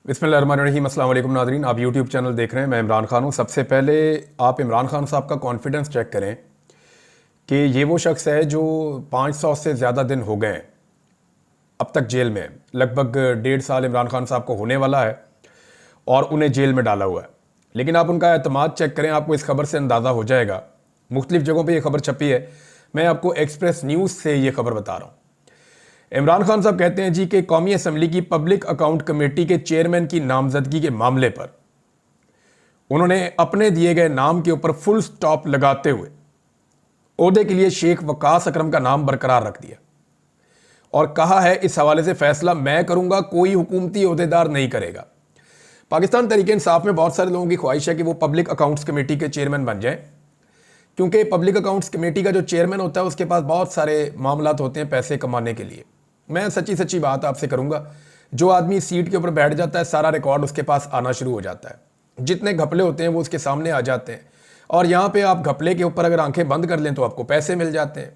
बिस्मिल्लाहिर्रहमानिर्रहीम। अस्सलाम वालेकुम नाज़रीन, आप यूट्यूब चैनल देख रहे हैं। मैं इमरान खान हूँ। सबसे पहले आप इमरान खान साहब का कॉन्फिडेंस चेक करें कि ये वो शख्स है जो 500 से ज़्यादा दिन हो गए हैं अब तक जेल में। लगभग 1.5 साल इमरान खान साहब को होने वाला है और उन्हें जेल में डाला हुआ है। लेकिन आप उनका एतमाद चेक करें, आपको इस खबर से अंदाज़ा हो जाएगा। मुख्तलिफ जगहों पर यह खबर छपी है, मैं आपको एक्सप्रेस न्यूज़ से ये खबर बता रहा हूँ। इमरान खान साहब कहते हैं जी कि कौमी असम्बली की पब्लिक अकाउंट कमेटी के चेयरमैन की नामजदगी के मामले पर उन्होंने अपने दिए गए नाम के ऊपर फुल स्टॉप लगाते हुए ओहदे के लिए शेख वकास अकरम का नाम बरकरार रख दिया और कहा है इस हवाले से फैसला मैं करूंगा, कोई हुकूमती ओहदेदार नहीं करेगा। पाकिस्तान तहरीक इंसाफ में बहुत सारे लोगों की ख्वाहिश है कि वो पब्लिक अकाउंट्स कमेटी के चेयरमैन बन जाए, क्योंकि पब्लिक अकाउंट्स कमेटी का जो चेयरमैन होता है उसके पास बहुत सारे मामलात होते हैं पैसे कमाने के लिए। मैं सच्ची बात आपसे करूंगा, जो आदमी सीट के ऊपर बैठ जाता है सारा रिकॉर्ड उसके पास आना शुरू हो जाता है। जितने घपले होते हैं वो उसके सामने आ जाते हैं और यहाँ पे आप घपले के ऊपर अगर आंखें बंद कर लें तो आपको पैसे मिल जाते हैं।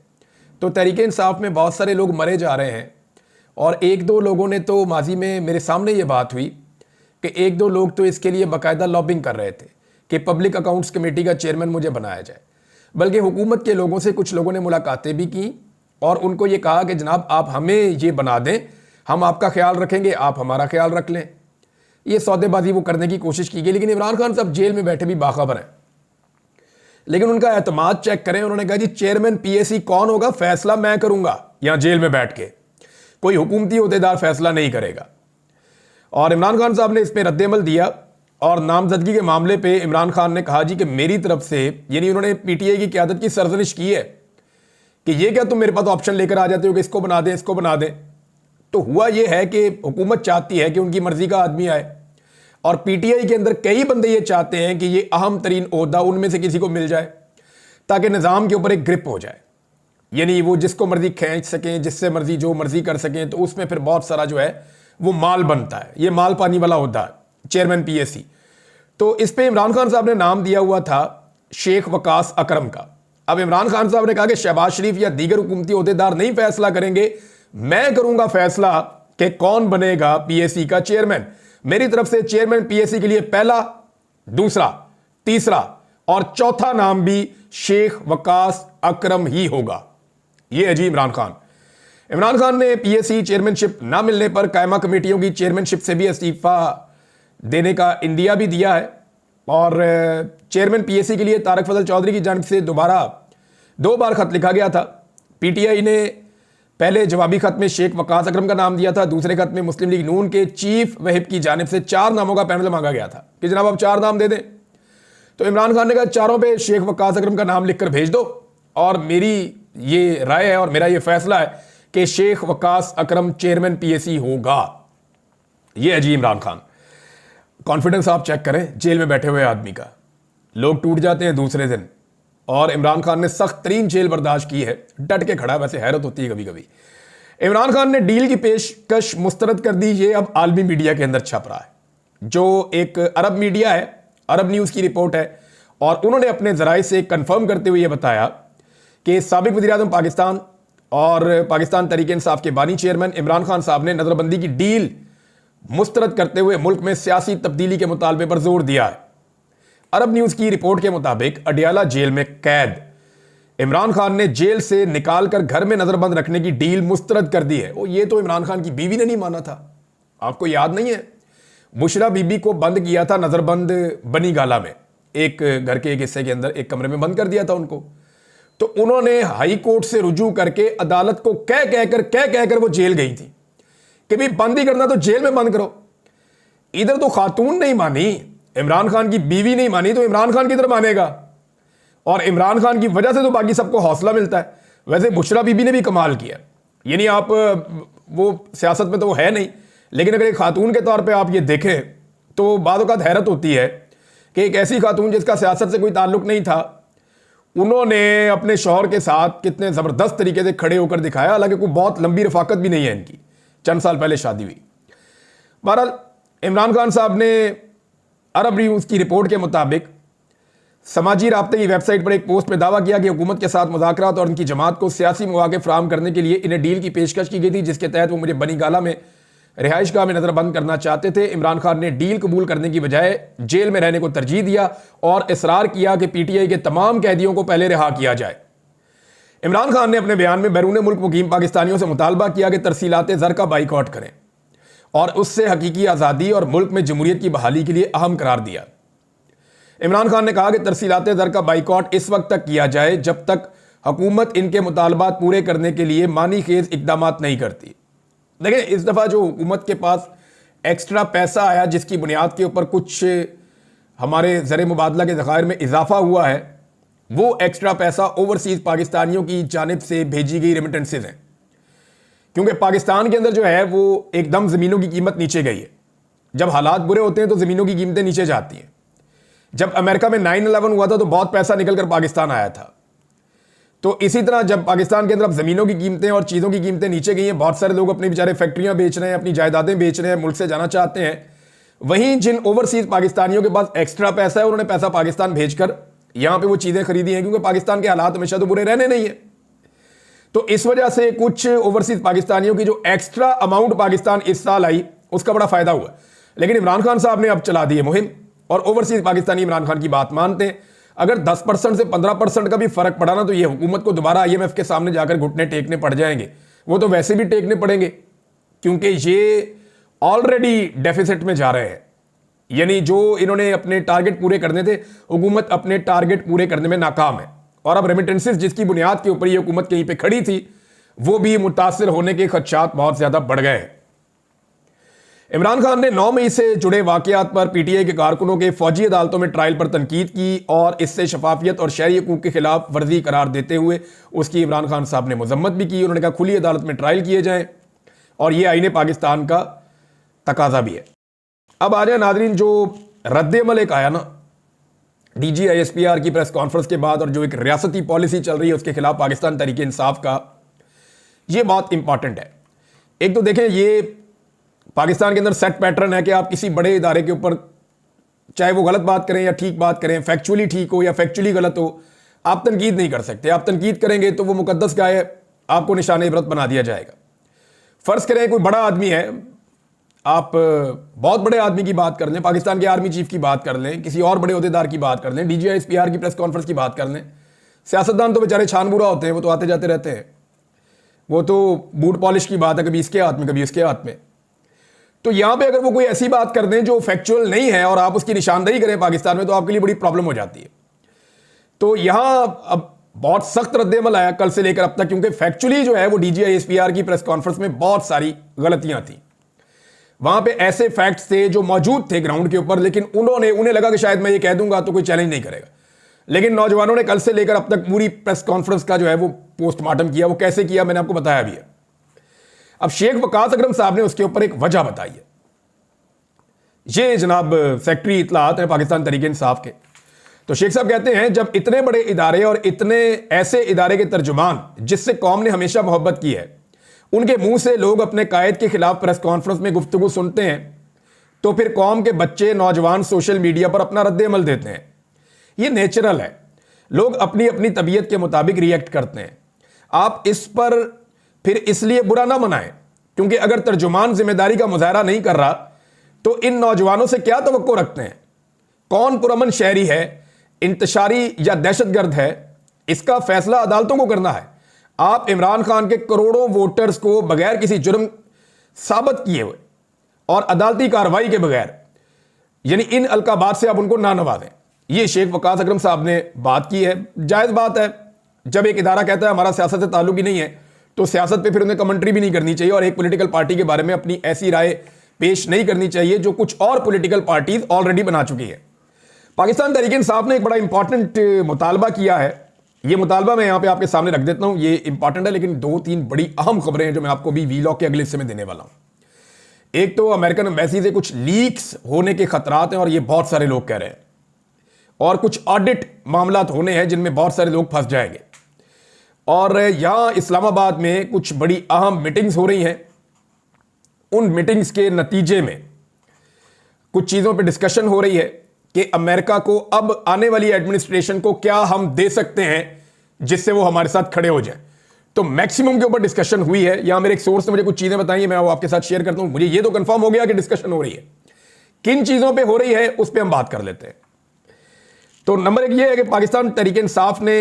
तो तहरीक इंसाफ में बहुत सारे लोग मरे जा रहे हैं और एक दो लोगों ने तो माजी में मेरे सामने ये बात हुई कि एक दो लोग तो इसके लिए बाकायदा लॉबिंग कर रहे थे कि पब्लिक अकाउंट्स कमेटी का चेयरमैन मुझे बनाया जाए। बल्कि हुकूमत के लोगों से कुछ लोगों ने मुलाकातें भी की और उनको ये कहा कि जनाब आप हमें ये बना दें, हम आपका ख्याल रखेंगे, आप हमारा ख्याल रख लें। ये सौदेबाजी वो करने की कोशिश की गई, लेकिन इमरान खान साहब जेल में बैठे भी बाखबर हैं। लेकिन उनका एतमाद चेक करें, उन्होंने कहा जी चेयरमैन पीएसी कौन होगा फैसला मैं करूंगा, यहां जेल में बैठ के कोई हुकूमती ओहदेदार फैसला नहीं करेगा। और इमरान खान साहब ने इस पर रद्द-ए-अमल दिया और नामजदगी के मामले पे इमरान खान ने कहा जी कि मेरी तरफ से, यानी उन्होंने पीटीआई की क़यादत की सरजनिश की है कि ये क्या तुम मेरे पास ऑप्शन लेकर आ जाते हो कि इसको बना दें इसको बना दें। तो हुआ ये है कि हुकूमत चाहती है कि उनकी मर्जी का आदमी आए और पीटीआई के अंदर कई बंदे ये चाहते हैं कि ये अहम तरीन ओहदा उनमें से किसी को मिल जाए ताकि निज़ाम के ऊपर एक ग्रिप हो जाए, यानी वो जिसको मर्जी खींच सकें, जिससे मर्जी जो मर्जी कर सकें। तो उसमें फिर बहुत सारा जो है वो माल बनता है, ये माल पानी वाला होता है चेयरमैन पीएसी। तो इस पर इमरान खान साहब ने नाम दिया हुआ था शेख वकास अकरम का। अब इमरान खान साहब ने कहा कि शहबाज शरीफ या दीगर हुकूमती ओहदेदार नहीं फैसला करेंगे, मैं करूंगा फैसला कि कौन बनेगा पीएसी का चेयरमैन। मेरी तरफ से चेयरमैन पीएसी के लिए पहला, दूसरा, तीसरा और चौथा नाम भी शेख वकास अकरम ही होगा। यह है जी इमरान खान। इमरान खान ने पीएसी चेयरमैनशिप ना मिलने पर कायमा कमेटियों की चेयरमैनशिप से भी इस्तीफा देने का इंदिया भी दिया है और चेयरमैन पीएसी के लिए तारक फजल चौधरी की जानिब से दोबारा 2 बार खत लिखा गया था। पीटीआई ने पहले जवाबी खत में शेख वकास अकरम का नाम दिया था, दूसरे खत में मुस्लिम लीग नून के चीफ व्हिप की जानिब से 4 नामों का पैनल मांगा गया था कि जनाब आप 4 नाम दे दें। तो इमरान खान ने कहा चारों पे शेख वकास अकरम का नाम लिखकर भेज दो और मेरी ये राय है और मेरा ये फैसला है कि शेख वकास अकरम चेयरमैन पीएसी होगा। यह है जी इमरान खान। कॉन्फिडेंस आप चेक करें जेल में बैठे हुए आदमी का। लोग टूट जाते हैं दूसरे दिन और इमरान खान ने सख्त तरीन जेल बर्दाश्त की है, डट के खड़ा। वैसे हैरत होती है कभी कभी। इमरान खान ने डील की पेशकश मुस्तरद कर दी, ये अब आलमी मीडिया के अंदर छप रहा है। जो एक अरब मीडिया है, अरब न्यूज़ की रिपोर्ट है और उन्होंने अपने जराए से कंफर्म करते हुए यह बताया कि साबिक वज़ीर-ए-आज़म पाकिस्तान और पाकिस्तान तहरीक इंसाफ के बानी चेयरमैन इमरान खान साहब ने नजरबंदी की डील मुस्तरद करते हुए मुल्क में सियासी तब्दीली के मुतालबे पर जोर दिया है। अरब न्यूज़ की रिपोर्ट के मुताबिक अडियाला जेल में कैद इमरान खान ने जेल से निकालकर घर में नजरबंद रखने की डील मुस्तरद कर दी है। ये तो इमरान खान की बीवी ने नहीं माना था, आपको याद नहीं है? बुशरा बीबी को बंद किया था नजरबंद बनी गाला में, एक घर के एक हिस्से के अंदर एक कमरे में बंद कर दिया था उनको। तो उन्होंने हाई कोर्ट से रुजू करके अदालत को कह कहकर वो जेल गई थी कि भाई बंद ही करना तो जेल में बंद करो। इधर तो खातून नहीं मानी, इमरान खान की बीवी नहीं मानी, तो इमरान खान किधर मानेगा? और इमरान खान की वजह से तो बाकी सबको हौसला मिलता है। वैसे बुशरा बीबी ने भी कमाल किया, यानी आप वो सियासत में तो वो है नहीं, लेकिन अगर एक खातून के तौर पे आप ये देखें तो बाद औक़ात हैरत होती है कि एक ऐसी खातून जिसका सियासत से कोई ताल्लुक नहीं था, उन्होंने अपने शौहर के साथ कितने ज़बरदस्त तरीके से खड़े होकर दिखाया। हालांकि कोई बहुत लंबी रफाकत भी नहीं है इनकी, चंद साल पहले शादी हुई। बहरहाल इमरान खान साहब ने अरब न्यूज़ की रिपोर्ट के मुताबिक समाजी राब्ते की वेबसाइट पर एक पोस्ट में दावा किया कि हुकूमत के साथ मुज़ाकरात और उनकी जमात को सियासी मौक़े फराहम करने के लिए इन्हें डील की पेशकश की गई थी, जिसके तहत वो मुझे बनी गाला में रिहाइशगाह में नजरबंद करना चाहते थे। इमरान खान ने डील कबूल करने की बजाय जेल में रहने को तरजीह दिया और इसरार किया कि पीटीआई के तमाम कैदियों को पहले रिहा किया जाए। इमरान खान ने अपने बयान में बैरून मुल्क मुकीम पाकिस्तानियों से मुतालबा किया कि तरसीलात ज़र का बाइकआउट करें और उससे हकीकी आज़ादी और मुल्क में जमहूरियत की बहाली के लिए अहम करार दिया। इमरान खान ने कहा कि तरसीलात ज़र का बाइकआउट इस वक्त तक किया जाए जब तक हुकूमत इनके मुतालबात पूरे करने के लिए मानी खेज इकदाम नहीं करती। देखिए, इस दफ़ा जो हुकूमत के पास एक्स्ट्रा पैसा आया जिसकी बुनियाद के ऊपर कुछ हमारे ज़र मुबादला के ज़खायर में इजाफा हुआ है, वो एक्स्ट्रा पैसा ओवरसीज़ पाकिस्तानियों की जानिब से भेजी गई रेमिटेंसेज हैं। क्योंकि पाकिस्तान के अंदर जो है वो एकदम ज़मीनों की कीमत नीचे गई है। जब हालात बुरे होते हैं तो ज़मीनों की कीमतें नीचे जाती हैं। जब अमेरिका में 9/11 हुआ था तो बहुत पैसा निकल कर पाकिस्तान आया था। तो इसी तरह जब पाकिस्तान के अंदर अब ज़मीनों की कीमतें और चीज़ों की कीमतें नीचे गई हैं, बहुत सारे लोग अपनी बेचारे फैक्ट्रियां बेच रहे हैं, अपनी जायदादें बेच रहे हैं, मुल्क से जाना चाहते हैं। वहीं जिन ओवरसीज़ पाकिस्तानियों के पास एक्स्ट्रा पैसा है, उन्होंने पैसा पाकिस्तान भेजकर यहाँ पे वो चीज़ें खरीदी हैं, क्योंकि पाकिस्तान के हालात हमेशा तो बुरे रहने नहीं है। तो इस वजह से कुछ ओवरसीज़ पाकिस्तानियों की जो एक्स्ट्रा अमाउंट पाकिस्तान इस साल आई, उसका बड़ा फ़ायदा हुआ। लेकिन इमरान खान साहब ने अब चला दी है मुहिम और ओवरसीज़ पाकिस्तानी इमरान खान की बात मानते हैं। अगर 10% से 15% का भी फर्क पड़ा ना, तो ये हुकूमत को दोबारा IMF के सामने जाकर घुटने टेकने पड़ जाएंगे। वो तो वैसे भी टेकने पड़ेंगे क्योंकि ये ऑलरेडी डेफिसिट में जा रहे हैं। यानी जो इन्होंने अपने टारगेट पूरे करने थे, हुकूमत अपने टारगेट पूरे करने में नाकाम है। और अब रेमिटेंसेस जिसकी बुनियाद के ऊपर ये हुकूमत कहीं पे खड़ी थी, वो भी मुतासिर होने के खदशात बहुत ज्यादा बढ़ गए हैं। इमरान खान ने 9 मई से जुड़े वाकयात पर पीटीआई के कारकुनों के फौजी अदालतों में ट्रायल पर तनकीद की और इससे शफाफियत और शहरी हकूक के खिलाफ वर्जी करार देते हुए उसकी इमरान खान साहब ने मजम्मत भी की। उन्होंने कहा खुली अदालत में ट्रायल किए जाएं और यह आईने पाकिस्तान का तकाजा भी है। अब आ जाए नाजरीन, जो रद्द-ए-अमल एक आया ना DGISPR की प्रेस कॉन्फ्रेंस के बाद, और जो एक रियासती पॉलिसी चल रही है उसके खिलाफ पाकिस्तान तहरीक इंसाफ का, यह बहुत इंपॉर्टेंट है। एक तो देखें, ये पाकिस्तान के अंदर सेट पैटर्न है कि आप किसी बड़े इदारे के ऊपर, चाहे वो गलत बात करें या ठीक बात करें, फैक्चुअली ठीक हो या फैक्चुअली गलत हो, आप तनकीद नहीं कर सकते। आप तनकीद करेंगे तो वो मुकद्दस गाय, आपको निशान इबरत बना दिया जाएगा। फर्ज करें कोई बड़ा आदमी है, आप बहुत बड़े आदमी की बात कर लें, पाकिस्तान के आर्मी चीफ की बात कर लें, किसी और बड़े ओहदेदार की बात कर लें, DGISPR की प्रेस कॉन्फ्रेंस की बात कर लें। सियासतदान तो बेचारे छानबूरा होते हैं, वो तो आते जाते रहते हैं। वो तो बूट पॉलिश की बात है, कभी इसके हाथ में कभी उसके हाथ में। तो यहां पे अगर वो कोई ऐसी बात कर दें जो फैक्चुअल नहीं है और आप उसकी निशानदेही करें पाकिस्तान में, तो आपके लिए बड़ी प्रॉब्लम हो जाती है। तो यहां अब बहुत सख्त रद्द-ए-अमल आया कल से लेकर अब तक, क्योंकि फैक्चुअली जो है वो DGISPR की प्रेस कॉन्फ्रेंस में बहुत सारी गलतियां थी। वहां पे ऐसे फैक्ट्स थे जो मौजूद थे ग्राउंड के ऊपर, लेकिन उन्हें लगा कि शायद मैं ये कह दूंगा तो कोई चैलेंज नहीं करेगा। लेकिन नौजवानों ने कल से लेकर अब तक पूरी प्रेस कॉन्फ्रेंस का जो है वो पोस्टमार्टम किया। वो कैसे किया मैंने आपको बताया भी है। अब शेख वकास अकरम साहब ने उसके ऊपर एक वजह बताई है। ये जनाब सेक्रेटरी इत्तलाआत है पाकिस्तान तहरीक इंसाफ के। तो शेख साहब कहते हैं, जब इतने बड़े इदारे और इतने ऐसे इदारे के तर्जुमान जिससे कौम ने हमेशा मोहब्बत की है, उनके मुंह से लोग अपने कायद के खिलाफ प्रेस कॉन्फ्रेंस में गुफ्तगू सुनते हैं, तो फिर कौम के बच्चे नौजवान सोशल मीडिया पर अपना रद्द-ए-अमल देते हैं। ये नेचुरल है, लोग अपनी अपनी तबीयत के मुताबिक रिएक्ट करते हैं। आप इस पर फिर इसलिए बुरा ना मनाएं, क्योंकि अगर तर्जुमान जिम्मेदारी का मुजाहरा नहीं कर रहा तो इन नौजवानों से क्या तवक्को रखते हैं? कौन पुरअमन शहरी है, इंतशारी या दहशतगर्द है, इसका फैसला अदालतों को करना है। आप इमरान खान के करोड़ों वोटर्स को बगैर किसी जुर्म साबित किए हुए और अदालती कार्रवाई के बगैर, यानी इन अलकाबात से आप उनको ना नवाजें। ये शेख वकास अकरम साहब ने बात की है, जायज़ बात है। जब एक इदारा कहता है हमारा सियासत से ताल्लुक ही नहीं है, तो सियासत पे फिर उन्हें कमेंट्री भी नहीं करनी चाहिए और एक पॉलिटिकल पार्टी के बारे में अपनी ऐसी राय पेश नहीं करनी चाहिए जो कुछ और पॉलिटिकल पार्टीज ऑलरेडी बना चुकी है। पाकिस्तान तहरीक इंसाफ ने एक बड़ा इंपॉर्टेंट मुतालबा किया है। ये मुतालबा मैं यहां पे आपके सामने रख देता हूं, ये इंपॉर्टेंट है, लेकिन 2-3 बड़ी अहम खबरें हैं जो मैं आपको भी वीलॉग के अगले हिस्से में देने वाला हूं। एक तो अमेरिकन एम्बेसी से कुछ लीक्स होने के खतरात हैं और ये बहुत सारे लोग कह रहे हैं, और कुछ ऑडिट मामला होने हैं जिनमें बहुत सारे लोग फंस जाएंगे। और यहां इस्लामाबाद में कुछ बड़ी अहम मीटिंग्स हो रही हैं। उन मीटिंग्स के नतीजे में कुछ चीज़ों पे डिस्कशन हो रही है कि अमेरिका को अब आने वाली एडमिनिस्ट्रेशन को क्या हम दे सकते हैं जिससे वो हमारे साथ खड़े हो जाए। तो मैक्सिमम के ऊपर डिस्कशन हुई है। यहां मेरे एक सोर्स ने मुझे कुछ चीजें बताई है, मैं वो आपके साथ शेयर करता हूं। मुझे ये तो कंफर्म हो गया कि डिस्कशन हो रही है। किन चीजों पे हो रही है उस पर हम बात कर लेते हैं। तो नंबर एक ये है कि पाकिस्तान तहरीक इंसाफ ने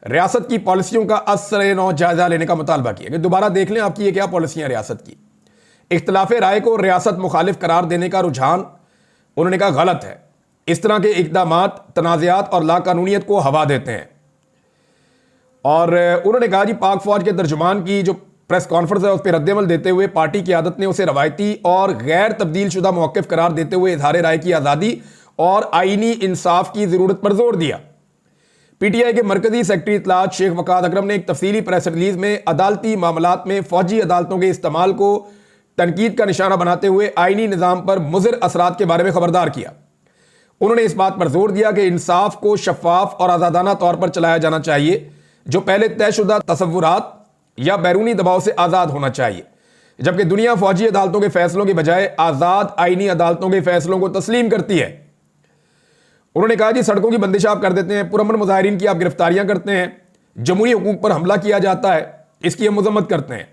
रियासत की पॉलिसियों का असर नौ जायजा लेने का मुतालबा किया कि दोबारा देख लें आपकी ये क्या पॉलिसियां रियासत की। इख्तलाफ राय को रियासत मुखालिफ करार देने का रुझान उन्होंने कहा गलत है। इस तरह के इकदामात तनाज़ात और लाकानूनियत को हवा देते हैं। और उन्होंने कहा जी पाक फौज के तर्जुमान की जो प्रेस कॉन्फ्रेंस है उस पर रद्दमल देते हुए पार्टी की आदत ने उसे रवायती और गैर तब्दील शुदा मौक़िफ़ करार देते हुए इज़हार राय की आज़ादी और आईनी इंसाफ की ज़रूरत पर जोर दिया। पीटीआई के मरकजी सेक्रेटरी इत्तलात शेख वक़ाद अकरम ने एक तफसीली प्रेस रिलीज में अदालती मामलात में फौजी अदालतों के इस्तेमाल को तनकीद का निशाना बनाते हुए आईनी निज़ाम पर मुज़िर असरात के बारे में खबरदार किया। उन्होंने इस बात पर जोर दिया कि इंसाफ को शफाफ और आज़ादाना तौर पर चलाया जाना चाहिए, जो पहले तयशुदा तसव्वुरात या बैरूनी दबाव से आज़ाद होना चाहिए, जबकि दुनिया फौजी अदालतों के फैसलों के बजाय आज़ाद आईनी अदालतों के फैसलों को तस्लीम करती है। उन्होंने कहा जी सड़कों की बंदिश आप कर देते हैं, पुरअमन मुजाहिरीन की आप गिरफ्तारियां करते हैं, जमहूरी हुकूक पर हमला किया जाता है, इसकी हम मजम्मत करते हैं।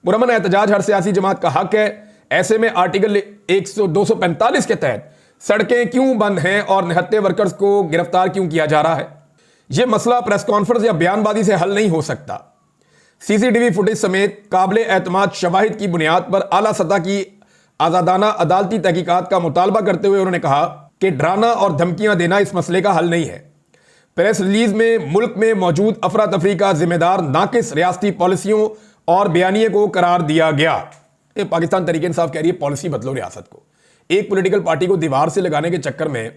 पुरअमन एहतजाज हर सियासी जमात का हक है। ऐसे में आर्टिकल 245 के तहत सड़कें क्यों बंद हैं और निहत्ते वर्कर्स को गिरफ्तार क्यों किया जा रहा है? यह मसला प्रेस कॉन्फ्रेंस या बयानबाजी से हल नहीं हो सकता। सीसीटीवी फुटेज समेत काबिल एतमाद शवाहिद की बुनियाद पर आला सतह की आज़ादाना अदालती तहकीकात का मुतालबा करते हुए उन्होंने कहा कि डराना और धमकियां देना इस मसले का हल नहीं है। प्रेस रिलीज में मुल्क में मौजूद अफरा तफरी का जिम्मेदार नाकिस रियासती पॉलिसियों और बयानिए को करार दिया गया। पाकिस्तान तहरीक इंसाफ कह रही है पॉलिसी बदलो रियासत को। एक पॉलिटिकल पार्टी को दीवार से लगाने के चक्कर में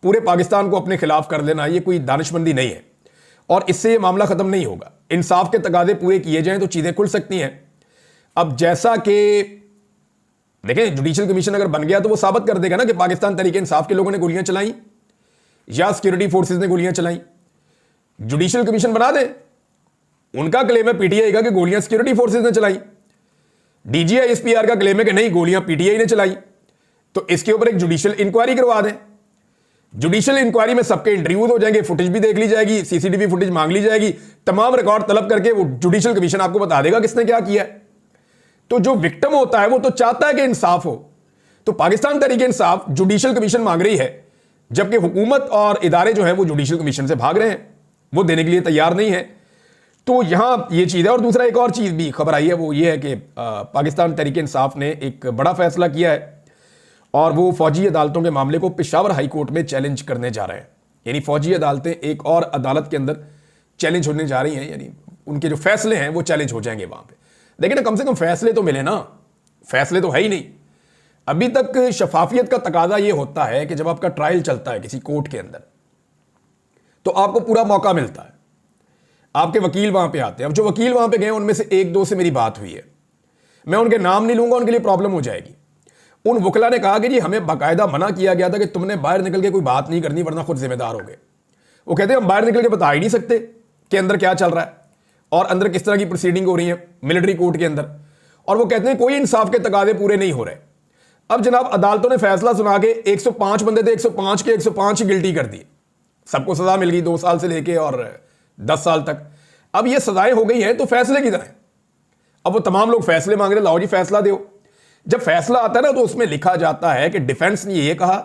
पूरे पाकिस्तान को अपने खिलाफ कर लेना यह कोई दानिशमंदी नहीं है और इससे यह मामला खत्म नहीं होगा। इंसाफ के तकाजे पूरे किए जाएं तो चीजें खुल सकती हैं। अब जैसा कि देखें जुडिशल कमीशन अगर बन गया तो वो साबित कर देगा ना कि पाकिस्तान तहरीक इंसाफ के लोगों ने गोलियां चलाई या सिक्योरिटी फोर्सेस ने गोलियां चलाई। जुडिशल कमीशन बना दे, उनका क्लेम है पीटीआई का कि गोलियां सिक्योरिटी फोर्सेस ने चलाई। डीजीआई एसपीआर का क्लेम है कि नहीं गोलियां पीटीआई ने चलाई। तो इसके ऊपर एक जुडिशियल इंक्वायरी करवा दें। जुडिशियल इंक्वायरी में सबके इंटरव्यूज हो जाएंगे, फुटेज भी देख ली जाएगी, सीसीटीवी फुटेज मांग ली जाएगी, तमाम रिकॉर्ड तलब करके वो जुडिशियल कमीशन आपको बता देगा किसने क्या किया है। तो जो विक्टिम होता है वो तो चाहता है कि इंसाफ हो। तो पाकिस्तान तहरीक इंसाफ जुडिशियल कमीशन मांग रही है, जबकि हुकूमत और इदारे जो है वो जुडिशियल कमीशन से भाग रहे हैं, वो देने के लिए तैयार नहीं है। तो यहां ये चीज है। और दूसरा एक और चीज भी खबर आई है, वो ये है कि पाकिस्तान तहरीक इंसाफ ने एक बड़ा फैसला किया है और वो फौजी अदालतों के मामले को पेशावर हाई कोर्ट में चैलेंज करने जा रहे हैं। यानी फौजी अदालतें एक और अदालत के अंदर चैलेंज होने जा रही हैं, यानी उनके जो फैसले हैं वो चैलेंज हो जाएंगे वहां पे। देखिए ना, कम से कम फैसले तो मिले ना, फैसले तो है ही नहीं। अभी तक शफाफियत का तकाजा ये होता है कि जब आपका ट्रायल चलता है किसी कोर्ट के अंदर तो आपको पूरा मौका मिलता है, आपके वकील वहां पे आते हैं। अब जो वकील वहां पे गए उनमें से एक दो से मेरी बात हुई है, मैं उनके नाम नहीं लूंगा, उनके लिए प्रॉब्लम हो जाएगी। उन वकला ने कहा कि जी हमें बाकायदा मना किया गया था कि तुमने बाहर निकल के कोई बात नहीं करनी वरना खुद जिम्मेदार हो गए। वो कहते हैं हम बाहर निकल के बता ही नहीं सकते कि अंदर क्या चल रहा है और अंदर किस तरह की प्रोसीडिंग हो रही है मिलिट्री कोर्ट के अंदर। और वो कहते हैं कोई इंसाफ के तकाजे पूरे नहीं हो रहे। अब जनाब अदालतों ने फैसला सुना के 105 बंदे थे, 105 के 105 ही गिल्टी कर दिए, सबको सजा मिल गई 2 साल से लेके और 10 साल तक। अब ये सजाएं हो गई हैं तो फैसले किधर हैं? अब वो तमाम लोग फैसले मांग रहे, लाओ जी फैसला दो। जब फैसला आता है ना तो उसमें लिखा जाता है कि डिफेंस ने ये कहा,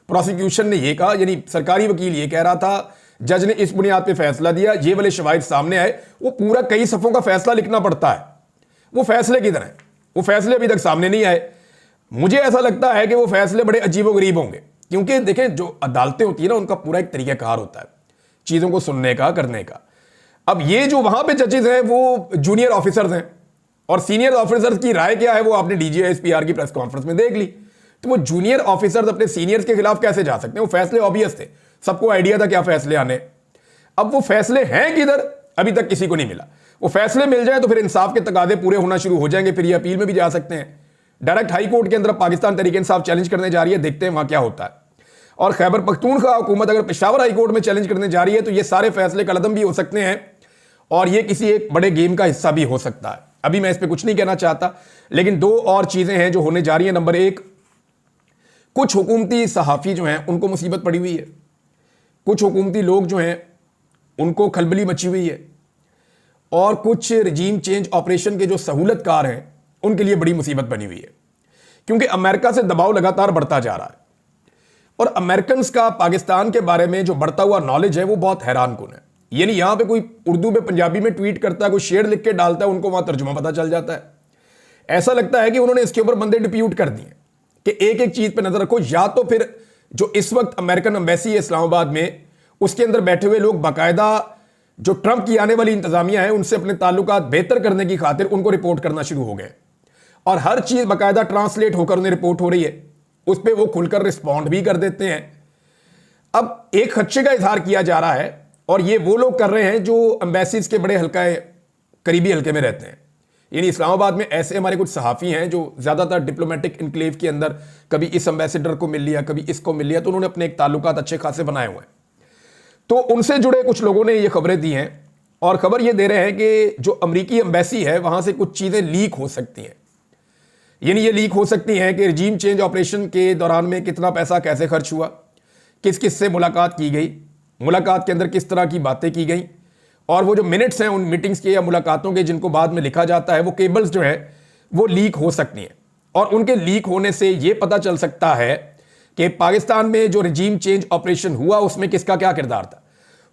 प्रोसिक्यूशन ने ये कहा, यानी सरकारी वकील ये कह रहा था, जज ने इस बुनियाद पे फैसला दिया, ये वाले शवाहिद सामने आए। वो पूरा कई सफ़ों का फैसला लिखना पड़ता है। वो फैसले किधर हैं? वो फैसले अभी तक सामने नहीं आए। मुझे ऐसा लगता है कि वो फैसले बड़े अजीबोगरीब होंगे, क्योंकि देखें जो अदालतें होती है ना उनका पूरा एक तरीक़ाकार होता है चीज़ों को सुनने का, करने का। अब ये जो वहां पे जजेस हैं वो जूनियर ऑफिसर्स हैं और सीनियर ऑफिसर्स की राय क्या है वो आपने डीजीआई एसपीआर की प्रेस कॉन्फ्रेंस में देख ली। तो वो जूनियर ऑफिसर्स अपने सीनियर्स के खिलाफ कैसे जा सकते हैं? वो फैसले ऑब्वियस थे, सबको आइडिया था क्या फैसले आने। अब वो फैसले हैं किधर? अभी तक किसी को नहीं मिला। वो फैसले मिल जाए तो फिर इंसाफ के तकाजे पूरे होना शुरू हो जाएंगे, फिर ये अपील में भी जा सकते हैं। डायरेक्ट हाई कोर्ट के अंदर पाकिस्तान तहरीक इंसाफ चैलेंज करने जा रही है, देखते हैं वहां क्या होता है। और खैबर पख्तूनख्वा हुकूमत अगर पेशावर हाई कोर्ट में चैलेंज करने जा रही है तो ये सारे फैसले कलदम भी हो सकते हैं और ये किसी एक बड़े गेम का हिस्सा भी हो सकता है। अभी मैं इस पर कुछ नहीं कहना चाहता, लेकिन 2 और चीजें हैं जो होने जा रही हैं। नंबर 1, कुछ हुकूमती सहाफ़ी जो हैं उनको मुसीबत पड़ी हुई है, कुछ हुकूमती लोग जो हैं उनको खलबली मची हुई है और कुछ रिजीम चेंज ऑपरेशन के जो सहूलतकार हैं उनके लिए बड़ी मुसीबत बनी हुई है, क्योंकि अमेरिका से दबाव लगातार बढ़ता जा रहा है और अमेरिकन का पाकिस्तान के बारे में जो बढ़ता हुआ नॉलेज है वो बहुत हैरान कुन है। यानी यहां पे कोई उर्दू में पंजाबी में ट्वीट करता है, कोई शेर लिख के डालता है, उनको वहां तर्जुमा पता चल जाता है। ऐसा लगता है कि उन्होंने इसके ऊपर बंदे डिप्यूट कर दिए कि एक एक चीज पे नजर रखो, या तो फिर जो इस वक्त अमेरिकन एम्बेसी है इस्लामाबाद में उसके अंदर बैठे हुए लोग बाकायदा जो ट्रंप की आने वाली इंतजामिया है उनसे अपने ताल्लुकात बेहतर करने की खातिर उनको रिपोर्ट करना शुरू हो गए और हर चीज बाकायदा ट्रांसलेट होकर उन्हें रिपोर्ट हो रही है, उस पर वो खुलकर रिस्पॉन्ड भी कर देते हैं। अब एक खदशे का इजहार किया जा रहा है और ये वो लोग कर रहे हैं जो एम्बेसीज के बड़े हल्का करीबी हल्के में रहते हैं। यानी इस्लामाबाद में ऐसे हमारे कुछ सहाफ़ी हैं जो ज़्यादातर डिप्लोमेटिक इनक्लेव के अंदर कभी इस एम्बेसडर को मिल लिया, कभी इसको मिल लिया, तो उन्होंने अपने एक ताल्लुकात अच्छे खासे बनाए हुए हैं। तो उनसे जुड़े कुछ लोगों ने ये खबरें दी हैं और खबर ये दे रहे हैं कि जो अमरीकी एम्बेसी है वहाँ से कुछ चीज़ें लीक हो सकती हैं। यानी ये लीक हो सकती हैं कि रिजीम चेंज ऑपरेशन के दौरान में कितना पैसा कैसे खर्च हुआ, किस किस से मुलाकात की गई, मुलाकात के अंदर किस तरह की बातें की गई, और वो जो मिनट्स हैं उन मीटिंग्स के या मुलाकातों के जिनको बाद में लिखा जाता है वो केबल्स जो है वो लीक हो सकती हैं। और उनके लीक होने से ये पता चल सकता है कि पाकिस्तान में जो रिजीम चेंज ऑपरेशन हुआ उसमें किसका क्या किरदार था।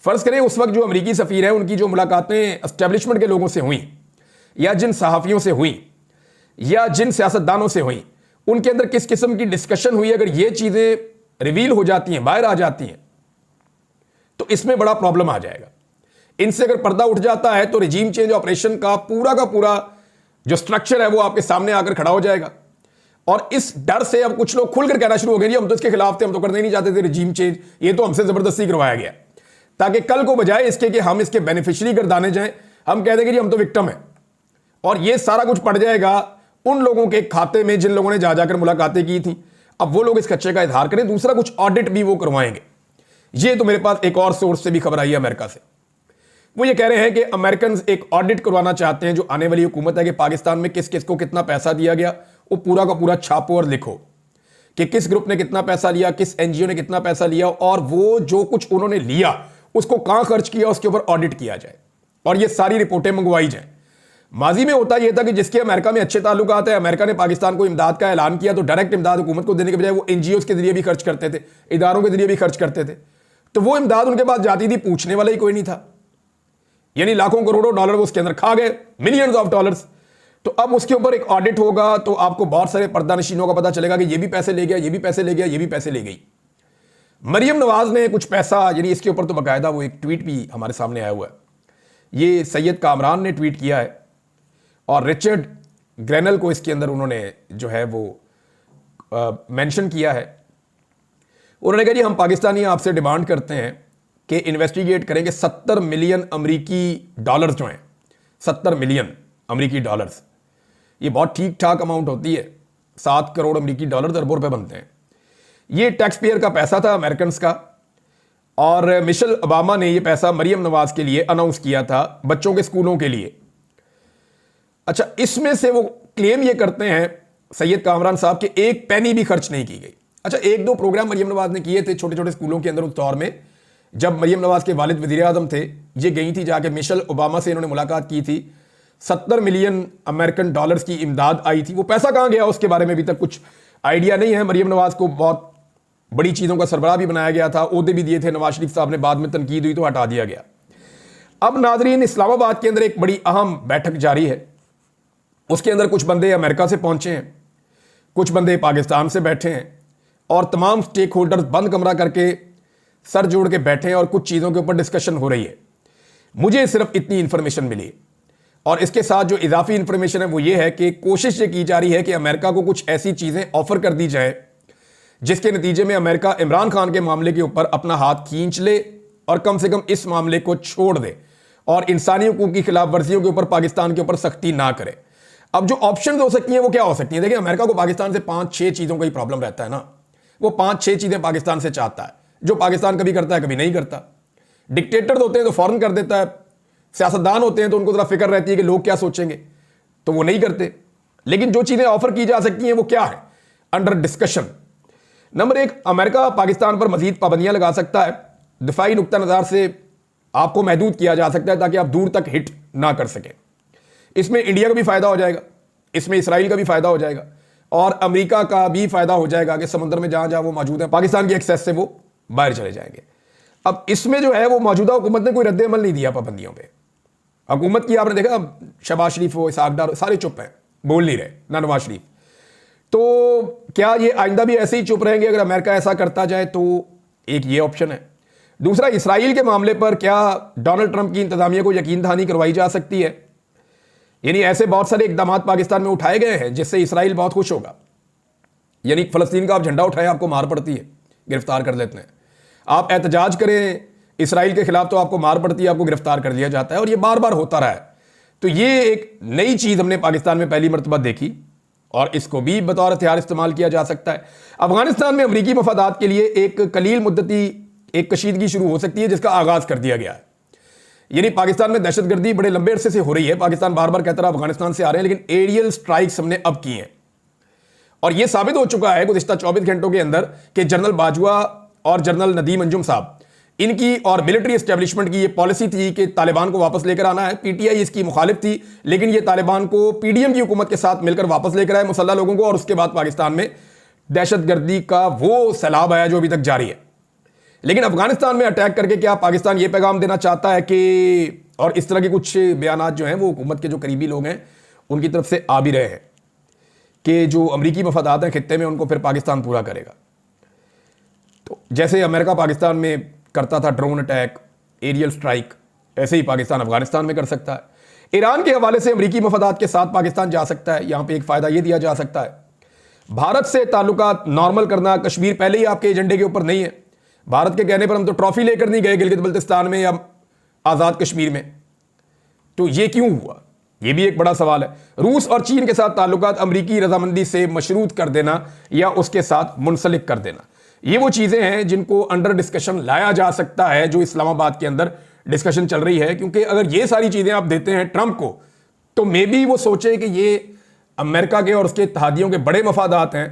फर्ज करें उस वक्त जो अमरीकी सफ़ीर है उनकी जो मुलाकातें एस्टेब्लिशमेंट के लोगों से हुई या जिन सहाफ़ियों से हुई या जिन सियासतदानों से हुई उनके अंदर किस किस्म की डिस्कशन हुई, अगर ये चीज़ें रिवील हो जाती हैं, बाहर आ जाती हैं, तो इसमें बड़ा प्रॉब्लम आ जाएगा। इनसे अगर पर्दा उठ जाता है तो रिजीम चेंज ऑपरेशन का पूरा जो स्ट्रक्चर है वो आपके सामने आकर खड़ा हो जाएगा। और इस डर से अब कुछ लोग खुलकर कहना शुरू हो गए, हम तो इसके खिलाफ थे, हम तो करने नहीं चाहते थे रिजीम चेंज, ये तो हमसे जबरदस्ती करवाया गया, ताकि कल को बजाय इसके कि हम इसके बेनिफिशियरी गर्दाने जाएं, हम कह देंगे जी हम तो विक्टिम है। और ये सारा कुछ पड़ जाएगा उन लोगों के खाते में जिन लोगों ने जा जाकर मुलाकातें की थी। अब वो लोग इस खदशे का इजहार करें, दूसरा कुछ ऑडिट भी वो करवाएंगे। ये तो मेरे पास एक और सोर्स से भी खबर आई है अमेरिका से, वो ये कह रहे हैं कि अमेरिकन एक ऑडिट करवाना चाहते हैं जो आने वाली हुकूमत है कि पाकिस्तान में किस किस को कितना पैसा दिया गया, वो पूरा का पूरा छापो और लिखो कि किस ग्रुप ने कितना पैसा लिया, किस एनजीओ ने कितना पैसा लिया, और वो जो कुछ उन्होंने लिया उसको कहां खर्च किया उसके ऊपर ऑडिट किया जाए और ये सारी रिपोर्टें मंगवाई जाए। माजी में होता यह था कि जिसके अमेरिका में अच्छे ताल्लुकात है, अमेरिका ने पाकिस्तान को इमदाद का ऐलान किया तो डायरेक्ट इमदाद हुकूमत को देने के बजाय वो एनजीओ के जरिए भी खर्च करते थे, इदारों के जरिए भी खर्च करते थे, तो वो इमदाद उनके पास जाती थी, पूछने वाला ही कोई नहीं था। यानी लाखों करोड़ों डॉलर वो उसके अंदर खा गए, मिलियंस ऑफ डॉलर्स। तो अब उसके ऊपर एक ऑडिट होगा तो आपको बहुत सारे पर्दानशीनों का पता चलेगा कि ये भी पैसे ले गया, ये भी पैसे ले गया, ये भी पैसे ले गई। मरियम नवाज ने कुछ पैसा, यानी इसके ऊपर तो बाकायदा वो एक ट्वीट भी हमारे सामने आया हुआ है, ये सैयद कामरान ने ट्वीट किया है और रिचर्ड ग्रेनल को इसके अंदर उन्होंने जो है वो मेंशन किया है। उन्होंने कहा जी हम पाकिस्तानी आपसे डिमांड करते हैं कि इन्वेस्टिगेट करेंगे 70 मिलियन अमरीकी डॉलर्स जो हैं, 70 मिलियन अमरीकी डॉलर्स, ये बहुत ठीक ठाक अमाउंट होती है, 7 करोड़ अमरीकी डॉलर अरबों रुपए बनते हैं। ये टैक्स पेयर का पैसा था अमेरिकन का, और मिशेल ओबामा ने ये पैसा मरियम नवाज के लिए अनाउंस किया था बच्चों के स्कूलों के लिए। अच्छा, इसमें से वो क्लेम ये करते हैं सैयद कामरान साहब कि एक पैनी भी खर्च नहीं की गई। अच्छा, एक दो प्रोग्राम मरियम नवाज ने किए थे छोटे छोटे स्कूलों के अंदर उस दौर में, जब मरियम नवाज के वालिद वज़ीर आज़म थे, ये गई थी जाके मिशेल ओबामा से इन्होंने मुलाकात की थी, 70 मिलियन अमेरिकन डॉलर्स की इमदाद आई थी। वो पैसा कहाँ गया उसके बारे में अभी तक कुछ आइडिया नहीं है। मरियम नवाज को बहुत बड़ी चीज़ों का सरबराह भी बनाया गया था, ओहदे भी दिए थे, नवाज शरीफ साहब ने बाद में तनकीद हुई तो हटा दिया गया। अब नाजरीन, इस्लामाबाद के अंदर एक बड़ी अहम बैठक जारी है, उसके अंदर कुछ बंदे अमेरिका से पहुंचे हैं, कुछ बंदे पाकिस्तान से बैठे हैं, और तमाम स्टेक होल्डर्स बंद कमरा करके सर जोड़ के बैठे हैं और कुछ चीज़ों के ऊपर डिस्कशन हो रही है। मुझे सिर्फ इतनी इंफॉर्मेशन मिली, और इसके साथ जो इजाफी इंफॉर्मेशन है वो ये है कि कोशिश ये की जा रही है कि अमेरिका को कुछ ऐसी चीज़ें ऑफर कर दी जाए जिसके नतीजे में अमेरिका इमरान खान के मामले के ऊपर अपना हाथ खींच ले और कम से कम इस मामले को छोड़ दे और इंसानी हुकूक की खिलाफ वर्जियों के ऊपर पाकिस्तान के ऊपर सख्ती ना करे। अब जो ऑप्शन हो सकती हैं वो क्या हो सकती हैं? देखिए, अमेरिका को पाकिस्तान से 5-6 चीज़ों का ही प्रॉब्लम रहता है ना, वो 5-6 चीज़ें पाकिस्तान से चाहता है, जो पाकिस्तान कभी करता है कभी नहीं करता। डिक्टेटर होते हैं तो फौरन कर देता है, सियासतदान होते हैं तो उनको ज़रा फिक्र रहती है कि लोग क्या सोचेंगे, तो वो नहीं करते। लेकिन जो चीज़ें ऑफर की जा सकती हैं वो क्या है, under discussion. Number 1, America Pakistan पर मजीद पाबंदियां लगा सकता है। दिफाई नुक्ता नज़र से आपको महदूद किया जा सकता है ताकि आप दूर तक हिट ना कर सकें। इसमें इंडिया का भी फायदा हो जाएगा, इसमें इसराइल का भी फायदा हो जाएगा और अमेरिका का भी फायदा हो जाएगा कि समुद्र में जहां जहां वो मौजूद है पाकिस्तान की एक्सेस से वो बाहर चले जाएंगे। अब इसमें जो है वो मौजूदा हुकूमत ने कोई रद्द-ए-अमल नहीं दिया पाबंदियों पे। हुकूमत की आपने देखा, शहबाज शरीफ हो, इसहाक डार, सारे चुप हैं, बोल नहीं रहे, ना नवाज शरीफ। तो क्या ये आइंदा भी ऐसे ही चुप रहेंगे अगर अमेरिका ऐसा करता जाए? तो एक ये ऑप्शन है। दूसरा, इसराइल के मामले पर क्या डोनाल्ड ट्रंप की इंतजामिया को यकीन दहानी करवाई जा सकती है? यानी ऐसे बहुत सारे इकदाम पाकिस्तान में उठाए गए हैं जिससे इसराइल बहुत खुश होगा। यानी फलस्तीन का आप झंडा उठाएं, आपको मार पड़ती है, गिरफ्तार कर लेते हैं। आप एहतजाज करें इसराइल के खिलाफ तो आपको मार पड़ती है, आपको गिरफ्तार कर लिया जाता है, और ये बार बार होता रहा है। तो ये एक नई चीज हमने पाकिस्तान में पहली मरतबा देखी और इसको भी बतौर हथियार इस्तेमाल किया जा सकता है। अफगानिस्तान में अमरीकी मफादात के लिए एक कलील मुद्दती एक कशीदगी शुरू हो सकती है जिसका आगाज कर दिया गया है। यानी पाकिस्तान में दहशतगर्दी बड़े लंबे अरसे से हो रही है। पाकिस्तान बार बार कहता रहा अफगानिस्तान से आ रहे हैं, लेकिन एरियल स्ट्राइक्स हमने अब की हैं और यह साबित हो चुका है गुज़िश्ता 24 घंटों के अंदर कि जनरल बाजवा और जनरल नदीम अंजुम साहब, इनकी और मिलिट्री एस्टेब्लिशमेंट की ये पॉलिसी थी कि तालिबान को वापस लेकर आना है। पीटीआई इसकी मुखालिफ थी, लेकिन ये तालिबान को पीडीएम की हुकूमत के साथ मिलकर वापस लेकर आए मुसल्लह लोगों को, और उसके बाद पाकिस्तान में दहशतगर्दी का वो सैलाब आया जो अभी तक जारी है। लेकिन अफगानिस्तान में अटैक करके क्या पाकिस्तान ये पैगाम देना चाहता है कि, और इस तरह के कुछ बयानात जो हैं वो हुकूमत के जो करीबी लोग हैं उनकी तरफ से आ भी रहे हैं कि जो अमरीकी मफादात हैं खित्ते में उनको फिर पाकिस्तान पूरा करेगा। तो जैसे अमेरिका पाकिस्तान में करता था ड्रोन अटैक, एरियल स्ट्राइक, ऐसे ही पाकिस्तान अफगानिस्तान में कर सकता है। ईरान के हवाले से अमरीकी मफादात के साथ पाकिस्तान जा सकता है। यहां पे एक फायदा यह दिया जा सकता है, भारत से ताल्लुकात नॉर्मल करना। कश्मीर पहले ही आपके एजेंडे के ऊपर नहीं है। भारत के कहने पर हम तो ट्रॉफी लेकर नहीं गए गिलगित बल्तिस्तान में या आजाद कश्मीर में, तो ये क्यों हुआ? ये भी एक बड़ा सवाल है। रूस और चीन के साथ ताल्लुकात अमरीकी रजामंदी से मशरूत कर देना या उसके साथ मुंसलिक कर देना, ये वो चीजें हैं जिनको अंडर डिस्कशन लाया जा सकता है, जो इस्लामाबाद के अंदर डिस्कशन चल रही है। क्योंकि अगर ये सारी चीजें आप देते हैं ट्रंप को, तो मे बी वो सोचे कि ये अमेरिका के और उसके इत्तेहादियों के बड़े मफादात हैं,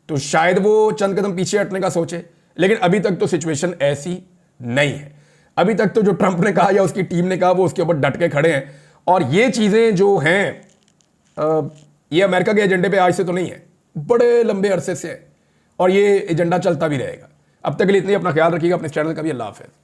तो शायद वो चंद कदम पीछे हटने का सोचे। लेकिन अभी तक तो सिचुएशन ऐसी नहीं है। अभी तक तो जो ट्रंप ने कहा या उसकी टीम ने कहा वो उसके ऊपर डट के खड़े हैं, और ये चीजें जो हैं ये अमेरिका के एजेंडे पे आज से तो नहीं है, बड़े लंबे अरसे से है, और ये एजेंडा चलता भी रहेगा। अब तक के लिए इतनी, अपना ख्याल रखिएगा, अपने चैनल का भी। अल्लाह हाफ़िज़।